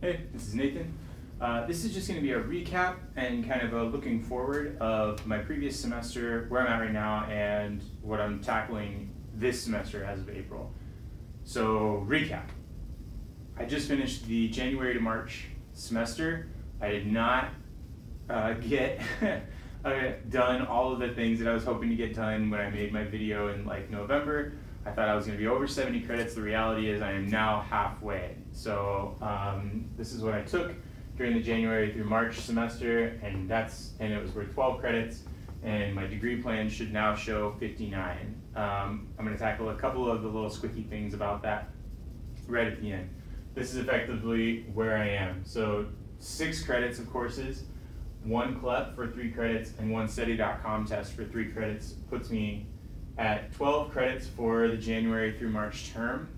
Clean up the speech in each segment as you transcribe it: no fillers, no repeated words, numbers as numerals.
Hey, this is Nathan. This is just going to be a recap and kind of a looking forward of my previous semester, where I'm at right now, and what I'm tackling this semester as of April. So, recap. I just finished the January to March semester. I did not get done all of the things that I was hoping to get done when I made my video in like November. I thought I was going to be over 70 credits. The reality is I am now halfway. So this is what I took during the January through March semester, and it was worth 12 credits, and my degree plan should now show 59. I'm going to tackle a couple of the little squicky things about that right at the end. This is effectively where I am. So 6 credits of courses, 1 CLEP for 3 credits, and 1 study.com test for 3 credits puts me at 12 credits for the January through March term,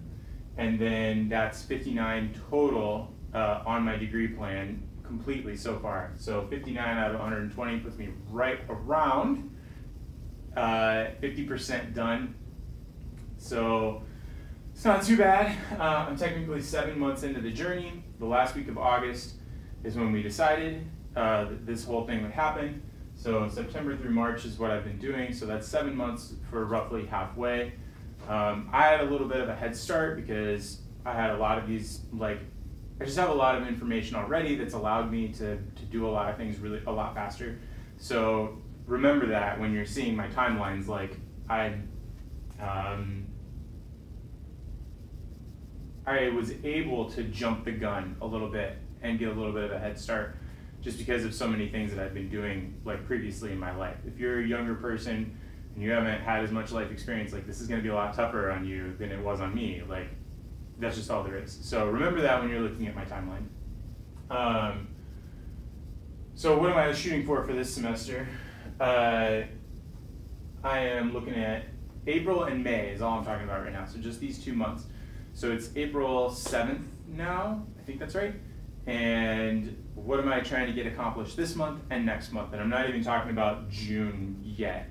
and then that's 59 total on my degree plan completely so far. So 59 out of 120 puts me right around 50% done. So it's not too bad. I'm technically 7 months into the journey. The last week of August is when we decided that this whole thing would happen. So September through March is what I've been doing. So that's 7 months for roughly halfway. I had a little bit of a head start because I had a lot of these, I just have a lot of information already that's allowed me to do a lot of things really a lot faster. So remember that when you're seeing my timelines, I was able to jump the gun a little bit and get a little bit of a head start, just because of so many things that I've been doing previously in my life. If you're a younger person and you haven't had as much life experience, this is going to be a lot tougher on you than it was on me. That's just all there is. So remember that when you're looking at my timeline. So what am I shooting for this semester? I am looking at April and May is all I'm talking about right now. So just these 2 months. So it's April 7th now, I think that's right. And what am I trying to get accomplished this month and next month? And I'm not even talking about June yet,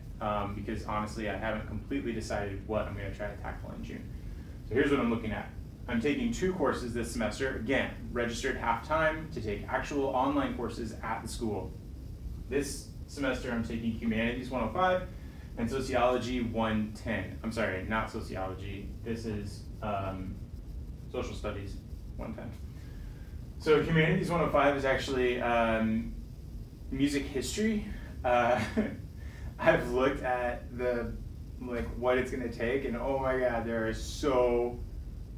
because honestly, I haven't completely decided what I'm going to try to tackle in June. So here's what I'm looking at. I'm taking 2 courses this semester, again, registered half-time to take actual online courses at the school. This semester I'm taking Humanities 105 and Sociology 110. I'm sorry, not Sociology. This is Social Studies 110. So Humanities 105 is actually music history. I've looked at what it's going to take, and oh my god, there are so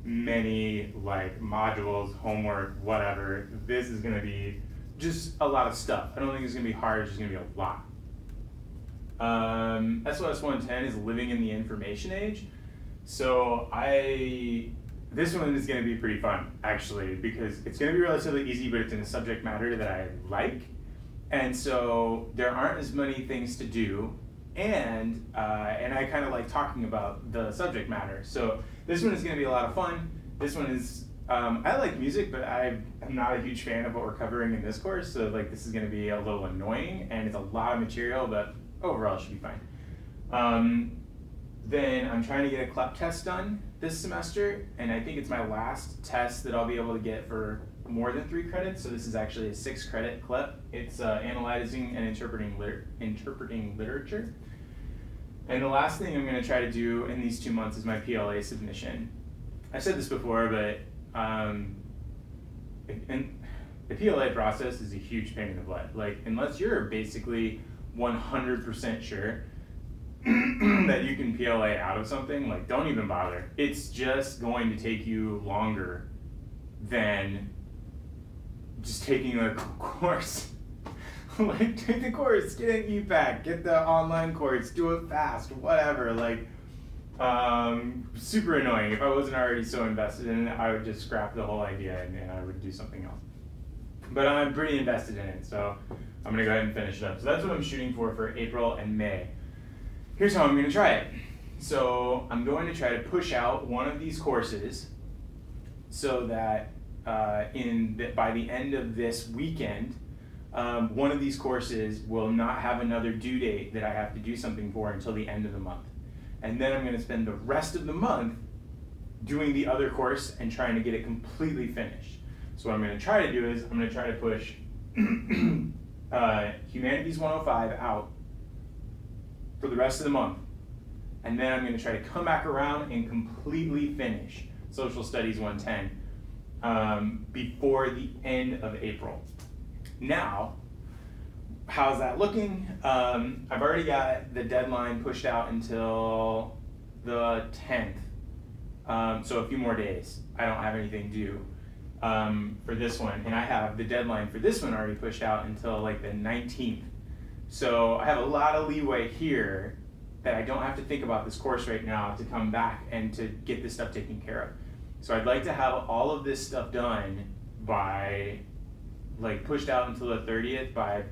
many modules, homework, whatever. This is going to be just a lot of stuff. I don't think it's going to be hard, it's just going to be a lot. SOS 110 is living in the information age. So this one is going to be pretty fun, actually, because it's going to be relatively easy, but it's in a subject matter that I like. And so there aren't as many things to do, and I kind of like talking about the subject matter. So this one is going to be a lot of fun. This one is, I like music, but I'm not a huge fan of what we're covering in this course. So this is going to be a little annoying, and it's a lot of material, but overall it should be fine. Then I'm trying to get a CLEP test done this semester, and I think it's my last test that I'll be able to get for more than 3 credits. So this is actually a 6-credit CLEP. It's analyzing and interpreting literature. And the last thing I'm going to try to do in these 2 months is my PLA submission. I've said this before, but the PLA process is a huge pain in the butt. Unless you're basically 100% sure that you can PLA out of something, don't even bother. It's just going to take you longer than just taking a course. Take the course, get an e-pack, get the online course, do it fast, whatever. Super annoying. If I wasn't already so invested in it, I would just scrap the whole idea and I would do something else. But I'm pretty invested in it, so I'm going to go ahead and finish it up. So that's what I'm shooting for April and May. Here's how I'm going to try it. So I'm going to try to push out one of these courses so that by the end of this weekend, one of these courses will not have another due date that I have to do something for until the end of the month. And then I'm going to spend the rest of the month doing the other course and trying to get it completely finished. So what I'm going to try to do is I'm going to try to push Humanities 105 out for the rest of the month. And then I'm going to try to come back around and completely finish Social Studies 110 before the end of April. Now, how's that looking? I've already got the deadline pushed out until the 10th. So a few more days. I don't have anything due for this one. And I have the deadline for this one already pushed out until like the 19th. So I have a lot of leeway here that I don't have to think about this course right now to come back and to get this stuff taken care of. So I'd like to have all of this stuff done by, like, pushed out until the 30th by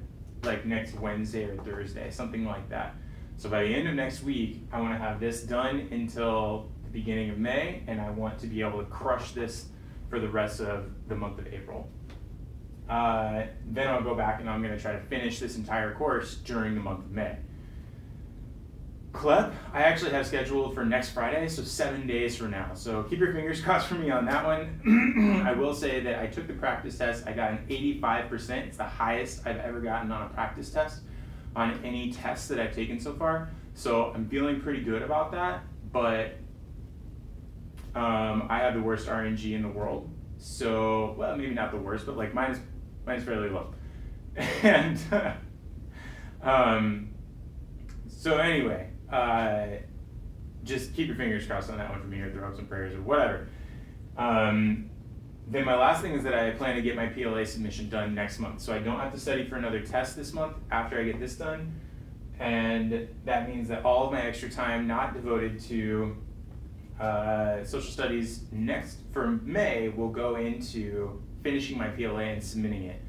like next Wednesday or Thursday, something like that. So by the end of next week, I want to have this done until the beginning of May, and I want to be able to crush this for the rest of the month of April. Then I'll go back and I'm going to try to finish this entire course during the month of May. CLEP, I actually have scheduled for next Friday, so 7 days from now. So keep your fingers crossed for me on that one. I will say that I took the practice test. I got an 85%. It's the highest I've ever gotten on a practice test on any test that I've taken so far. So I'm feeling pretty good about that, but I have the worst RNG in the world. So, well, maybe not the worst, but like mine's fairly low. And so anyway, just keep your fingers crossed on that one for me, or throw up some prayers or whatever. Then my last thing is that I plan to get my PLA submission done next month. So I don't have to study for another test this month after I get this done. And that means that all of my extra time not devoted to social studies next for May will go into finishing my PLA and submitting it.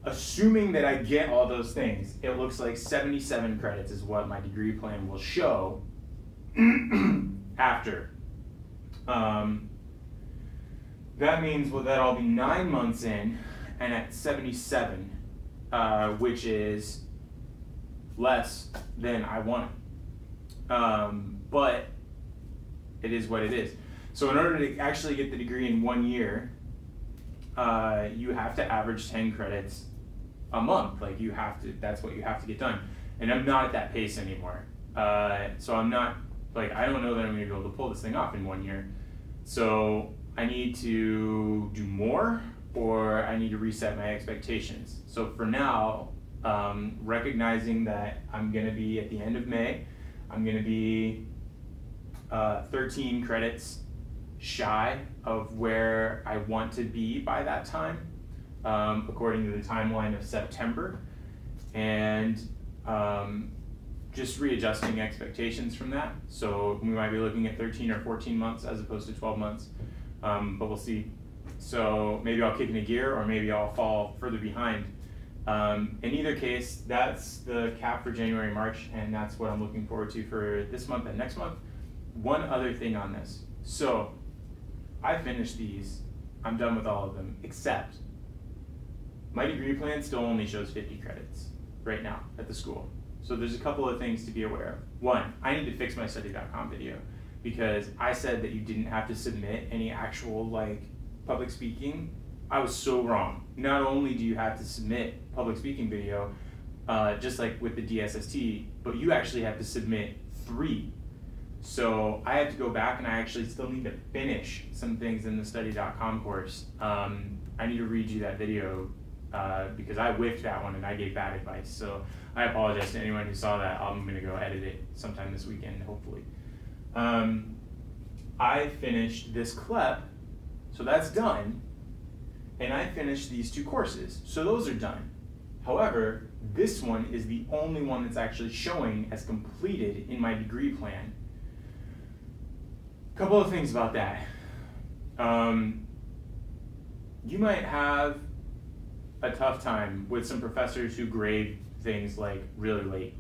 Assuming that I get all those things, it looks like 77 credits is what my degree plan will show after. That means that I'll be 9 months in and at 77, which is less than I want. But it is what it is. So in order to actually get the degree in 1 year, you have to average 10 credits a month. Like you have to, that's what you have to get done. And I'm not at that pace anymore. So I'm not, like, I don't know that I'm gonna be able to pull this thing off in 1 year. So I need to do more, or I need to reset my expectations. So for now, recognizing that I'm gonna be at the end of May, I'm gonna be 13 credits shy of where I want to be by that time, according to the timeline of September, and just readjusting expectations from that. So we might be looking at 13 or 14 months as opposed to 12 months, but we'll see. So maybe I'll kick in a gear, or maybe I'll fall further behind. In either case, that's the cap for January, March, and that's what I'm looking forward to for this month and next month. One other thing on this. So I finished these, I'm done with all of them, except my degree plan still only shows 50 credits right now at the school. So there's a couple of things to be aware of. One, I need to fix my study.com video, because I said that you didn't have to submit any actual like public speaking. I was so wrong. Not only do you have to submit public speaking video, just like with the DSST, but you actually have to submit 3. So I have to go back, and I actually still need to finish some things in the study.com course. I need to read you that video because I whiffed that one and I gave bad advice. So I apologize to anyone who saw that. I'm gonna go edit it sometime this weekend, hopefully. I finished this CLEP, so that's done. And I finished these 2 courses, so those are done. However, this one is the only one that's actually showing as completed in my degree plan. Couple of things about that. You might have a tough time with some professors who grade things like really late.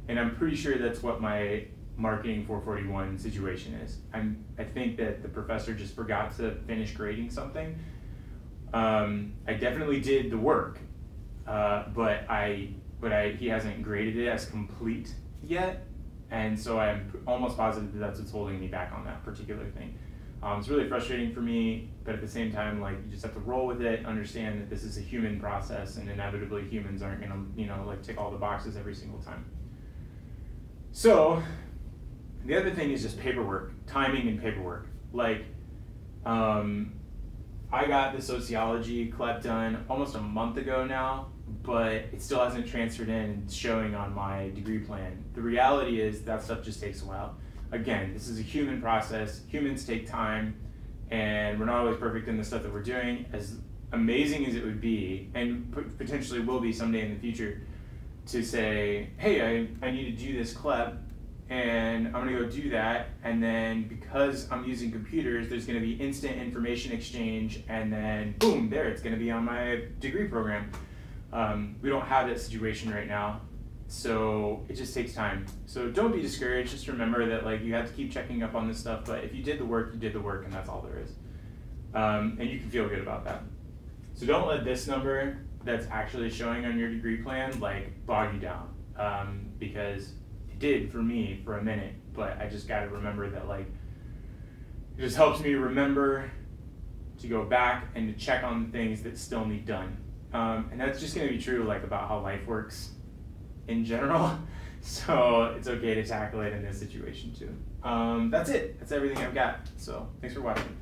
And I'm pretty sure that's what my marketing 441 situation is. I think that the professor just forgot to finish grading something. I definitely did the work, but he hasn't graded it as complete yet. And so I'm almost positive that that's what's holding me back on that particular thing. It's really frustrating for me, but at the same time, like, you just have to roll with it, understand that this is a human process, and inevitably humans aren't gonna, like, tick all the boxes every single time. So, the other thing is just paperwork, timing and paperwork. Like, I got the sociology CLEP done almost a month ago now, but it still hasn't transferred in and showing on my degree plan. The reality is that stuff just takes a while. Again, this is a human process. Humans take time, and we're not always perfect in the stuff that we're doing. As amazing as it would be, and potentially will be someday in the future, to say, hey, I need to do this CLEP, and I'm gonna go do that, and then because I'm using computers, there's gonna be instant information exchange, and then boom, there, it's gonna be on my degree program. We don't have that situation right now, so it just takes time. So don't be discouraged, just remember that, like, you have to keep checking up on this stuff, but if you did the work, you did the work, and that's all there is. And you can feel good about that. So don't let this number that's actually showing on your degree plan, like, bog you down, because it did for me for a minute, but I just gotta remember that, like, it just helps me remember to go back and to check on the things that still need done. And that's just gonna be true, like, about how life works in general. So it's okay to tackle it in this situation too. That's it. That's everything I've got. So thanks for watching.